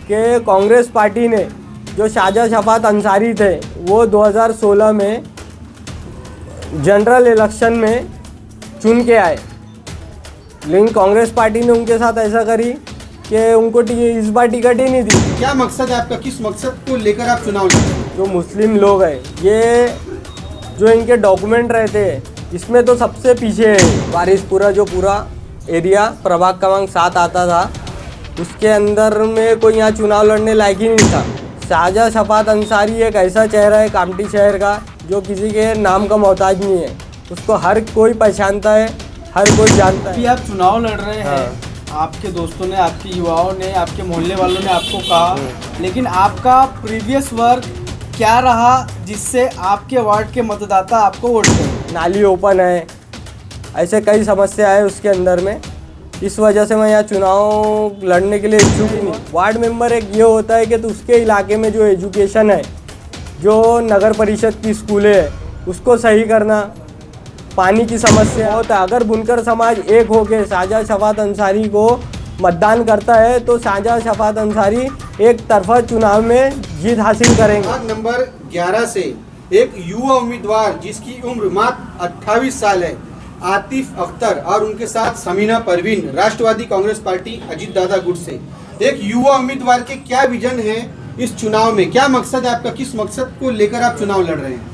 कि कांग्रेस पार्टी ने जो शाहजहाँ शफात अंसारी थे वो 2016 में जनरल इलेक्शन में चुन के आए, लेकिन कांग्रेस पार्टी ने उनके साथ ऐसा करी कि उनको इस बार टिकट ही नहीं दी। क्या मकसद है आपका, किस मकसद को लेकर आप चुनाव लड़ रहे हैं? जो मुस्लिम लोग हैं, ये जो इनके डॉक्यूमेंट रहते हैं इसमें तो सबसे पीछे है वारिसपुरा, जो पूरा एरिया प्रभाग क्रमांक 7 आता था, उसके अंदर में कोई यहाँ चुनाव लड़ने लायक ही नहीं था। शाहजहाँ शफात अंसारी एक ऐसा चेहरा है कामठी शहर का जो किसी के नाम का मोहताज नहीं है, उसको हर कोई पहचानता है, हर कोई जानता है। अभी आप चुनाव लड़ रहे हैं, आपके दोस्तों ने, आपके युवाओं ने, आपके मोहल्ले वालों ने आपको कहा, लेकिन आपका प्रीवियस वर्क क्या रहा जिससे आपके वार्ड के मतदाता आपको वोट करें? नाली ओपन है, ऐसे कई समस्या है उसके अंदर में, इस वजह से मैं यहाँ चुनाव लड़ने के लिए इच्छुक ही नहीं। वार्ड मेंबर एक ये होता है कि तो उसके इलाके में जो एजुकेशन है, जो नगर परिषद की स्कूलें है उसको सही करना, पानी की समस्या होता है। अगर बुनकर समाज एक होकर शाहजहाँ शफात अंसारी को मतदान करता है तो शाहजहाँ शफात अंसारी एक तरफा चुनाव में जीत हासिल करेंगे। वार्ड नंबर 11 से एक युवा उम्मीदवार जिसकी उम्र मात्र 28 साल है, आतिफ अख्तर, और उनके साथ समीना परवीन, राष्ट्रवादी कांग्रेस पार्टी अजीत दादा गुट से। एक युवा उम्मीदवार के क्या विजन है इस चुनाव में, क्या मकसद है आपका, किस मकसद को लेकर आप चुनाव लड़ रहे हैं?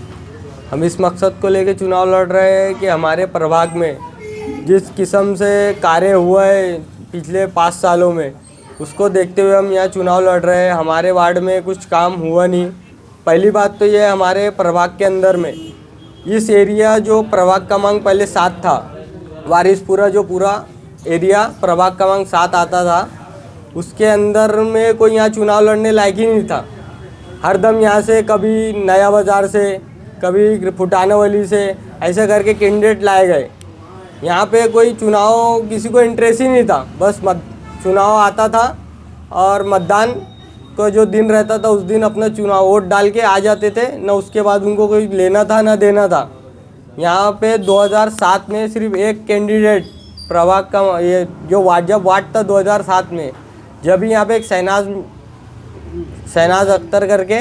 हम इस मकसद को लेकर चुनाव लड़ रहे हैं कि हमारे प्रभाग में जिस किस्म से कार्य हुआ है पिछले 5 सालों में, उसको देखते हुए हम यहाँ चुनाव लड़ रहे हैं। हमारे वार्ड में कुछ काम हुआ नहीं। पहली बात तो ये हमारे प्रभाग के अंदर में इस एरिया जो प्रभाग क्रमांक पहले 7 था, वारिसपुरा जो पूरा एरिया प्रभाग क्रमांक 7 आता था, उसके अंदर में कोई यहाँ चुनाव लड़ने लायक ही नहीं था। हरदम यहाँ से कभी नया बाज़ार से, कभी फुटानावली से, ऐसे करके कैंडिडेट लाए गए। यहाँ पे कोई चुनाव किसी को इंटरेस्ट ही नहीं था, बस चुनाव आता था और मतदान को जो दिन रहता था उस दिन अपना चुनाव वोट डाल के आ जाते थे, न उसके बाद उनको कोई लेना था ना देना था। यहाँ पे 2007 में सिर्फ एक कैंडिडेट प्रभाग का, ये जो जब वार्ड था 2007 में, जब यहाँ पे एक शहनाज अख्तर करके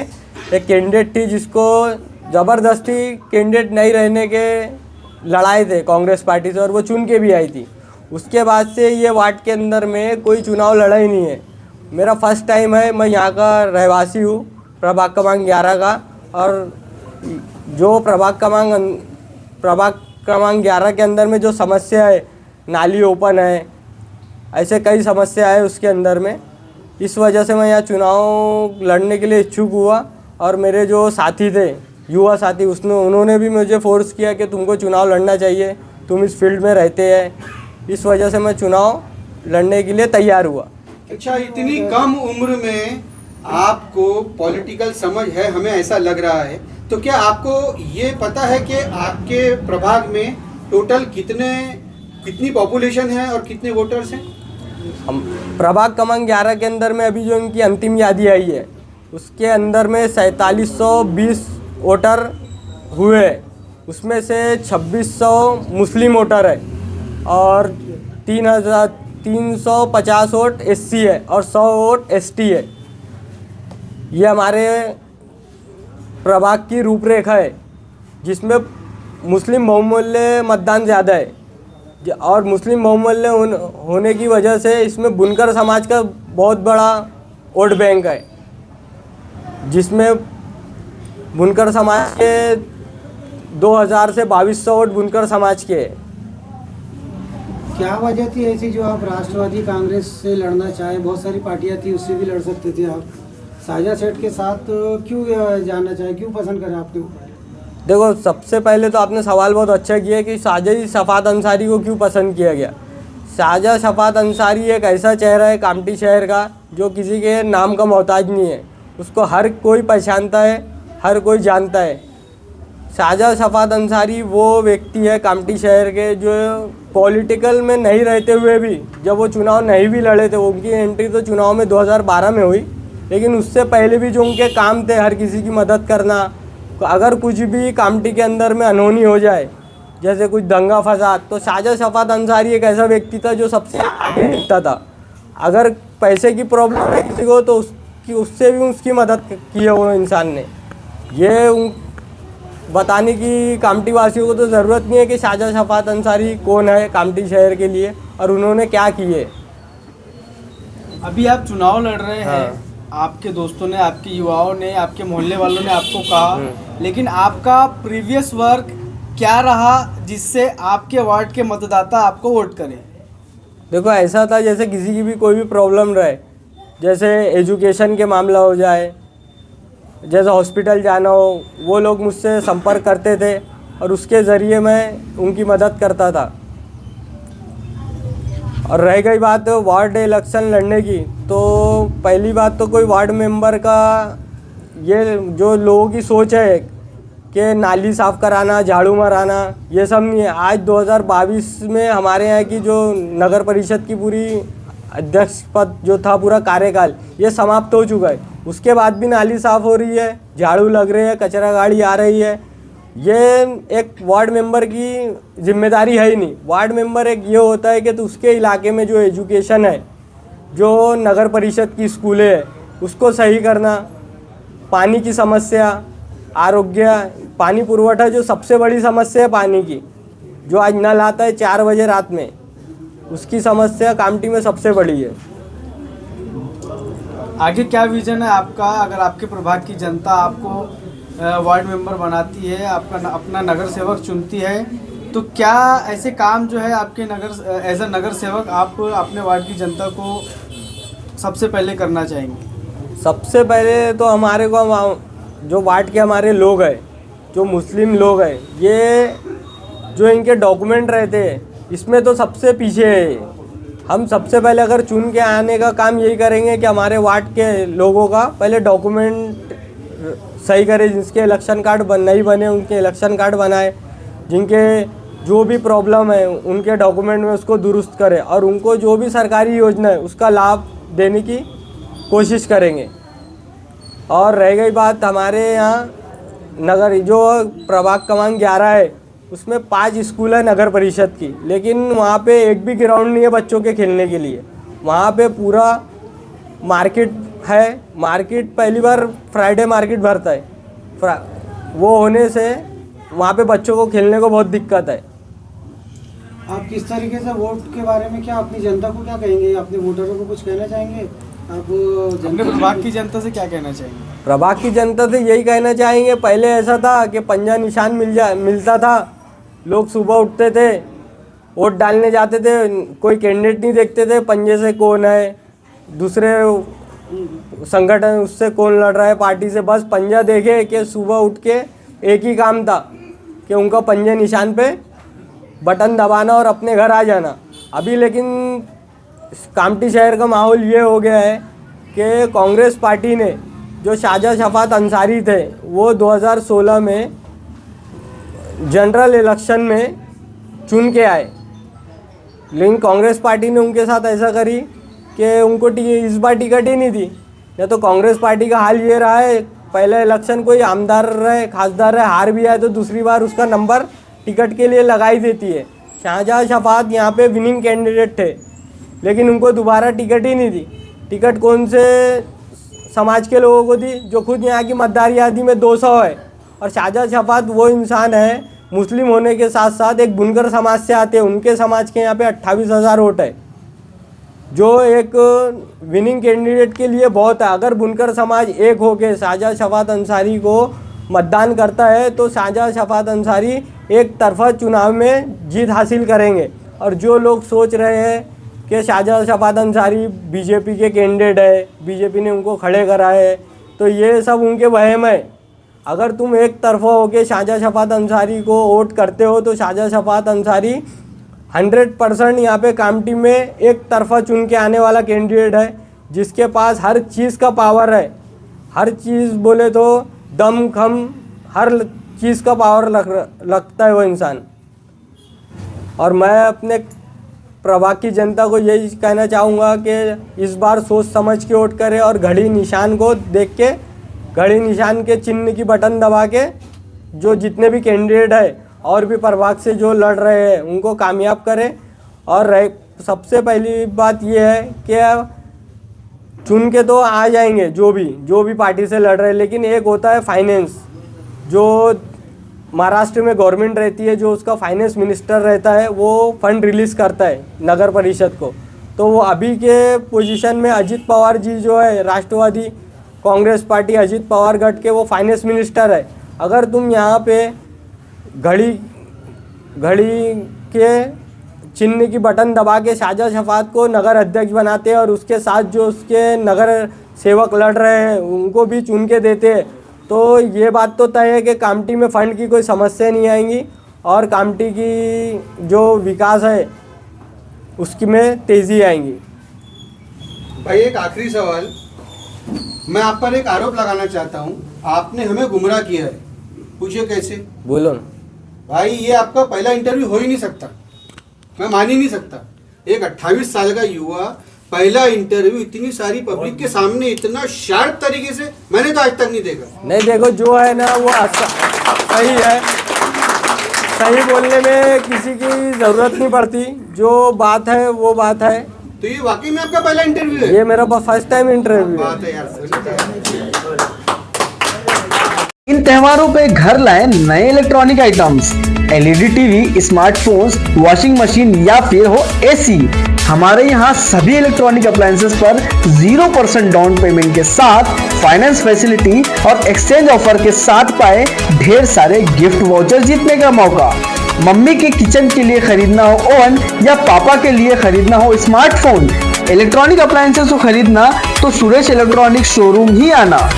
एक कैंडिडेट थी जिसको ज़बरदस्ती कैंडिडेट नहीं रहने के लड़ाए थे कांग्रेस पार्टी से और वो चुन के भी आई थी। उसके बाद से ये वार्ड के अंदर में कोई चुनाव लड़ा ही नहीं है। मेरा फर्स्ट टाइम है, मैं यहाँ का रहवासी हूँ प्रभाग क्रमांक 11 का, और जो प्रभाग क्रमांक 11 के अंदर में जो समस्या है, नाली ओपन है, ऐसे कई समस्या है उसके अंदर में, इस वजह से मैं यहाँ चुनाव लड़ने के लिए इच्छुक हुआ। और मेरे जो साथी थे, युवा साथी, उन्होंने भी मुझे फोर्स किया कि तुमको चुनाव लड़ना चाहिए, तुम इस फील्ड में रहते हैं, इस वजह से मैं चुनाव लड़ने के लिए तैयार हुआ। अच्छा, इतनी कम उम्र में आपको पॉलिटिकल समझ है, हमें ऐसा लग रहा है, तो क्या आपको ये पता है कि आपके प्रभाग में टोटल कितनी पॉपुलेशन है और कितने वोटर्स हैं? हम प्रभाग क्रमांक 11 के अंदर में अभी जो इनकी अंतिम यादी आई है उसके अंदर में 4720 वोटर हुए, उसमें से 2600 मुस्लिम वोटर है और 350 वोट एससी है और 100 वोट एसटी है। ये हमारे प्रभाग की रूपरेखा है जिसमें मुस्लिम बहुमूल्य मतदान ज़्यादा है, और मुस्लिम बहुमूल्य होने की वजह से इसमें बुनकर समाज का बहुत बड़ा वोट बैंक है, जिसमें बुनकर समाज के 2000 से 2200 वोट बुनकर समाज के है। क्या वजह थी ऐसी जो आप राष्ट्रवादी कांग्रेस से लड़ना चाहे? बहुत सारी पार्टियां थी, उससे भी लड़ सकते थे आप। शाहजहाँ सेठ के साथ क्यों जाना चाहे, क्यों पसंद करें आपके ऊपर? देखो, सबसे पहले तो आपने सवाल बहुत अच्छा किया कि शाहजहाँ शफात अंसारी को क्यों पसंद किया गया। शाहजहाँ शफात अंसारी एक ऐसा चेहरा है कामठी शहर का जो किसी के नाम का मोहताज नहीं है, उसको हर कोई पहचानता है, हर कोई जानता है। शाहजहाँ शफात अंसारी वो व्यक्ति है कामठी शहर के जो पॉलिटिकल में नहीं रहते हुए भी, जब वो चुनाव नहीं भी लड़े थे, उनकी एंट्री तो चुनाव में 2012 में हुई, लेकिन उससे पहले भी जो उनके काम थे हर किसी की मदद करना, अगर कुछ भी कामठी के अंदर में अनहोनी हो जाए, जैसे कुछ दंगा फसाद, तो शाहजहाँ शफात अंसारी एक ऐसा व्यक्ति था जो सबसे आगे दिखता था। अगर पैसे की प्रॉब्लम है किसी को तो उससे भी उसकी मदद की है वो इंसान ने। ये बताने की कामठी वासियों को तो ज़रूरत नहीं है कि शाहजहाँ शफात अंसारी कौन है कामठी शहर के लिए और उन्होंने क्या किए। अभी आप चुनाव लड़ रहे हैं, आपके दोस्तों ने, आपके युवाओं ने, आपके मोहल्ले वालों ने आपको कहा, लेकिन आपका प्रीवियस वर्क क्या रहा जिससे आपके वार्ड के मतदाता आपको वोट करें? देखो ऐसा था, जैसे किसी की भी कोई भी प्रॉब्लम रहे, जैसे एजुकेशन के मामला हो जाए, जैसे हॉस्पिटल जाना हो, वो लोग मुझसे संपर्क करते थे और उसके ज़रिए मैं उनकी मदद करता था। और रह गई बात वार्ड इलेक्शन लड़ने की, तो पहली बात तो कोई वार्ड मेंबर का ये जो लोगों की सोच है कि नाली साफ़ कराना, झाड़ू माराना, ये सब नहीं है। आज 2022 में हमारे यहाँ की जो नगर परिषद की पूरी अध्यक्ष पद जो था, पूरा कार्यकाल ये समाप्त हो चुका है। उसके बाद भी नाली साफ़ हो रही है, झाड़ू लग रहे हैं, कचरा गाड़ी आ रही है। ये एक वार्ड मेंबर की जिम्मेदारी है ही नहीं। वार्ड मेंबर एक ये होता है कि तो उसके इलाके में जो एजुकेशन है, जो नगर परिषद की स्कूलें हैं, उसको सही करना, पानी की समस्या, आरोग्य, पानी पुरवठा जो सबसे बड़ी समस्या है पानी की, जो आज नल आता है 4 बजे रात में, उसकी समस्या कामठी में सबसे बड़ी है। आगे क्या विजन है आपका? अगर आपके प्रभाग की जनता आपको वार्ड मेंबर बनाती है, आपका अपना नगर सेवक चुनती है, तो क्या ऐसे काम जो है आपके नगर एज अ नगर सेवक आप अपने वार्ड की जनता को सबसे पहले करना चाहेंगे? सबसे पहले तो हमारे को जो वार्ड के हमारे लोग हैं, जो मुस्लिम लोग हैं, ये जो इनके डॉक्यूमेंट रहते हैं इसमें तो सबसे पीछे है। हम सबसे पहले अगर चुन के आने का काम यही करेंगे कि हमारे वार्ड के लोगों का पहले डॉक्यूमेंट सही करें, जिसके इलेक्शन कार्ड नहीं बने उनके इलेक्शन कार्ड बनाए, जिनके जो भी प्रॉब्लम है उनके डॉक्यूमेंट में उसको दुरुस्त करें और उनको जो भी सरकारी योजना है उसका लाभ देने की कोशिश करेंगे। और रह गई बात हमारे यहाँ नगर जो प्रभाग क्रमांक 11 है, उसमें 5 स्कूल है नगर परिषद की, लेकिन वहाँ पे एक भी ग्राउंड नहीं है बच्चों के खेलने के लिए। वहाँ पे पूरा मार्केट है, मार्केट पहली बार फ्राइडे मार्केट भरता है, वो होने से वहाँ पे बच्चों को खेलने को बहुत दिक्कत है। आप किस तरीके से वोट के बारे में क्या अपनी जनता को क्या कहेंगे? अपने वोटरों को कुछ कहना चाहेंगे? आप अपने प्रभाग की जनता से क्या कहना चाहेंगे? प्रभाग की जनता से यही कहना चाहेंगे, पहले ऐसा था कि पंजा निशान मिलता था, लोग सुबह उठते थे, वोट डालने जाते थे, कोई कैंडिडेट नहीं देखते थे पंजे से कौन है, दूसरे संगठन उससे कौन लड़ रहा है पार्टी से, बस पंजा देखे कि सुबह उठ के एक ही काम था कि उनका पंजे निशान पे बटन दबाना और अपने घर आ जाना। अभी लेकिन कामठी शहर का माहौल ये हो गया है कि कांग्रेस पार्टी ने जो शाहजहाँ शफात अंसारी थे वो 2016 में जनरल इलेक्शन में चुन के आए, लेकिन कांग्रेस पार्टी ने उनके साथ ऐसा करी कि उनको इस बार टिकट ही नहीं दी। या तो कांग्रेस पार्टी का हाल ये रहा है, पहले इलेक्शन कोई आमदार रहे, खासदार रहे, हार भी आए तो दूसरी बार उसका नंबर टिकट के लिए लगाई देती है। शाहजहाँ शफात यहाँ पे विनिंग कैंडिडेट थे, लेकिन उनको दोबारा टिकट ही नहीं दी। टिकट कौन से समाज के लोगों को दी? जो खुद यहाँ की मतदार आबादी में 200 है। और शाहजहाँ शफात वो इंसान है, मुस्लिम होने के साथ साथ एक बुनकर समाज से आते हैं, उनके समाज के यहाँ पे 28,000 वोट है, जो एक विनिंग कैंडिडेट के लिए बहुत है। अगर बुनकर समाज एक होके शाहजहाँ शफात अंसारी को मतदान करता है तो शाहजहाँ शफात अंसारी एक तरफा चुनाव में जीत हासिल करेंगे। और जो लोग सोच रहे हैं कि शाहजहाँ शफात अंसारी बीजेपी के कैंडिडेट है, बीजेपी ने उनको खड़े करा है, तो ये सब उनके वहम है। अगर तुम एक तरफा होके शाहजहाँ शफात अंसारी को वोट करते हो तो शाहजहाँ शफात अंसारी 100% यहाँ पे कामठी में एक तरफा चुन के आने वाला कैंडिडेट है, जिसके पास हर चीज़ का पावर है। हर चीज़ बोले तो दम खम हर चीज़ का पावर लगता है वो इंसान। और मैं अपने प्रभाग की जनता को यही कहना चाहूँगा कि इस बार सोच समझ के वोट करें और घड़ी निशान को देख के, घड़ी निशान के चिन्ह की बटन दबा के जो जितने भी कैंडिडेट है और भी प्रभाग से जो लड़ रहे हैं उनको कामयाब करें। और सबसे पहली बात ये है कि चुन के तो आ जाएंगे जो भी पार्टी से लड़ रहे हैं, लेकिन एक होता है फाइनेंस। जो महाराष्ट्र में गवर्नमेंट रहती है, जो उसका फाइनेंस मिनिस्टर रहता है, वो फंड रिलीज़ करता है नगर परिषद को। तो वो अभी के पोजीशन में अजित पवार जी जो है, राष्ट्रवादी कांग्रेस पार्टी अजित पवार गढ़ के वो फाइनेंस मिनिस्टर है। अगर तुम यहाँ पे घड़ी के चिन्ह की बटन दबा के शाहजहाँ शफात को नगर अध्यक्ष बनाते हैं और उसके साथ जो उसके नगर सेवक लड़ रहे हैं उनको भी चुन के देते हैं, तो ये बात तो तय है कि कामठी में फंड की कोई समस्या नहीं आएंगी और कामठी की जो विकास है उसकी में तेज़ी आएंगी। भाई एक आखिरी सवाल, मैं आप पर एक आरोप लगाना चाहता हूँ, आपने हमें गुमराह किया है। पूछिए कैसे? बोलो ना। भाई ये आपका पहला इंटरव्यू हो ही नहीं सकता, मैं मान ही नहीं सकता। एक 28 साल का युवा पहला इंटरव्यू इतनी सारी पब्लिक के सामने इतना शार्प तरीके से मैंने तो आज तक नहीं देखा। नहीं देखो, जो है ना वो सही है, सही बोलने में किसी की ज़रूरत नहीं पड़ती, जो बात है वो बात है। तो ये वाकई में आपका पहला इंटरव्यू है? ये मेरा फर्स्ट टाइम इंटरव्यू है। बात है यार। इन त्योहारों पे घर लाएं नए electronic items, LED TV, smartphones, washing machine या फिर हो एसी। हमारे यहाँ सभी इलेक्ट्रॉनिक अप्लायंसेस पर 0% डाउन पेमेंट के साथ फाइनेंस फैसिलिटी और एक्सचेंज ऑफर के साथ पाए ढेर सारे गिफ्ट वाउचर जीतने का मौका। मम्मी के किचन के लिए खरीदना हो ओवन या पापा के लिए खरीदना हो स्मार्टफोन, इलेक्ट्रॉनिक अप्लायंसेस को खरीदना तो सुरेश इलेक्ट्रॉनिक शोरूम ही आना।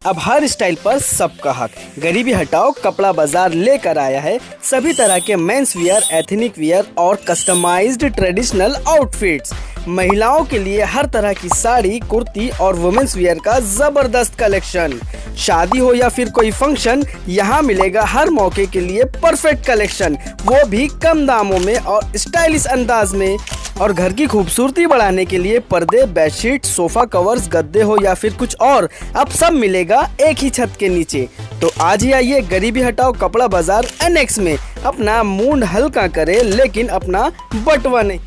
अब हर स्टाइल पर सबका हक। गरीबी हटाओ कपड़ा बाजार लेकर आया है सभी तरह के मेंस वियर, एथनिक वियर और कस्टमाइज्ड ट्रेडिशनल आउटफिट्स। महिलाओं के लिए हर तरह की साड़ी, कुर्ती और वुमेन्स वियर का जबरदस्त कलेक्शन। शादी हो या फिर कोई फंक्शन, यहाँ मिलेगा हर मौके के लिए परफेक्ट कलेक्शन, वो भी कम दामों में और स्टाइलिश अंदाज में। और घर की खूबसूरती बढ़ाने के लिए पर्दे, बेडशीट, सोफा कवर्स, गद्दे हो या फिर कुछ और, अब सब मिलेगा एक ही छत के नीचे। तो आज ही आइए गरीबी हटाओ कपड़ा बाजार एनेक्स में, अपना मूड हल्का करे लेकिन अपना बटवा नहीं।